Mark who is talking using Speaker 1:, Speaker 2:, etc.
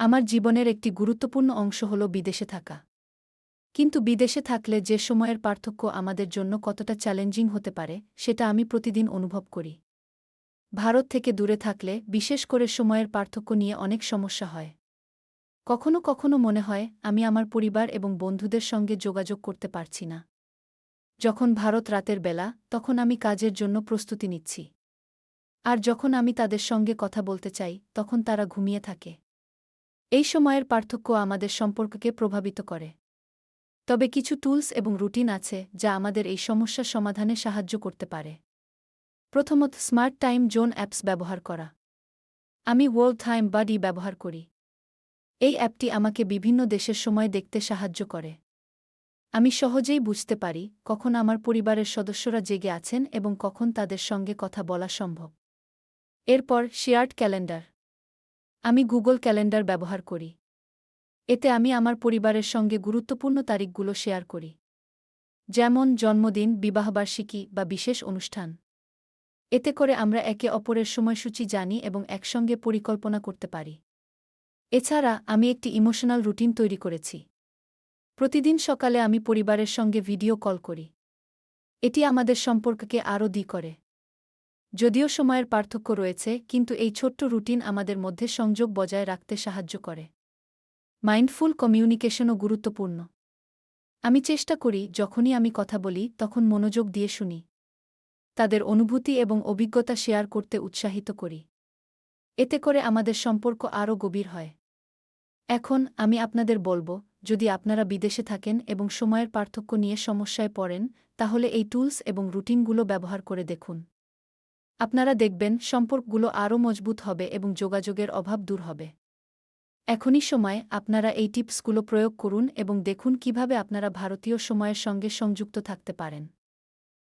Speaker 1: আমার জীবনের একটি গুরুত্বপূর্ণ অংশ হল বিদেশে থাকা। কিন্তু বিদেশে থাকলে যে সময়ের পার্থক্য আমাদের জন্য কতটা চ্যালেঞ্জিং হতে পারে সেটা আমি প্রতিদিন অনুভব করি। ভারত থেকে দূরে থাকলে বিশেষ করে সময়ের পার্থক্য নিয়ে অনেক সমস্যা হয়। কখনো কখনো মনে হয় আমি আমার পরিবার এবং বন্ধুদের সঙ্গে যোগাযোগ করতে পারছি না। যখন ভারত রাতের বেলা তখন আমি কাজের জন্য প্রস্তুতি নিচ্ছি। আর যখন আমি তাদের সঙ্গে কথা বলতে চাই তখন তারা ঘুমিয়ে থাকে। এই সময়ের পার্থক্য আমাদের সম্পর্ককে প্রভাবিত করে। তবে কিছু টুলস এবং রুটিন আছে যা আমাদের এই সমস্যা সমাধানে সাহায্য করতে পারে। প্রথমত, স্মার্ট টাইম জোন অ্যাপস ব্যবহার করা। আমি ওয়ার্ল্ড টাইম বাডি ব্যবহার করি। এই অ্যাপটি আমাকে বিভিন্ন দেশের সময় দেখতে সাহায্য করে। আমি সহজেই বুঝতে পারি কখন আমার পরিবারের সদস্যরা জেগে আছেন এবং কখন তাদের সঙ্গে কথা বলা সম্ভব। এরপর শেয়ার্ড ক্যালেন্ডার। আমি গুগল ক্যালেন্ডার ব্যবহার করি। এতে আমি আমার পরিবারের সঙ্গে গুরুত্বপূর্ণ তারিখগুলো শেয়ার করি, যেমন জন্মদিন, বিবাহবার্ষিকী বা বিশেষ অনুষ্ঠান। এতে করে আমরা একে অপরের সময়সূচি জানি এবং একসঙ্গে পরিকল্পনা করতে পারি। এছাড়া আমি একটি ইমোশনাল রুটিন তৈরি করেছি। প্রতিদিন সকালে আমি পরিবারের সঙ্গে ভিডিও কল করি। এটি আমাদের সম্পর্ককে আরও করে। যদিও সময়ের পার্থক্য রয়েছে, কিন্তু এই ছোট্ট রুটিন আমাদের মধ্যে সংযোগ বজায় রাখতে সাহায্য করে। মাইন্ডফুল কমিউনিকেশনও গুরুত্বপূর্ণ। আমি চেষ্টা করি যখনই আমি কথা বলি তখন মনোযোগ দিয়ে শুনি। তাদের অনুভূতি এবং অভিজ্ঞতা শেয়ার করতে উৎসাহিত করি। এতে করে আমাদের সম্পর্ক আরও গভীর হয়। এখন আমি আপনাদের বলব, যদি আপনারা বিদেশে থাকেন এবং সময়ের পার্থক্য নিয়ে সমস্যায় পড়েন, তাহলে এই টুলস এবং রুটিনগুলো ব্যবহার করে দেখুন। আপনারা দেখবেন সম্পর্কগুলো আরও মজবুত হবে এবং যোগাযোগের অভাব দূর হবে। এখনই সময় আপনারা এই টিপসগুলো প্রয়োগ করুন এবং দেখুন কিভাবে আপনারা ভারতীয় সময়ের সঙ্গে সংযুক্ত থাকতে পারেন।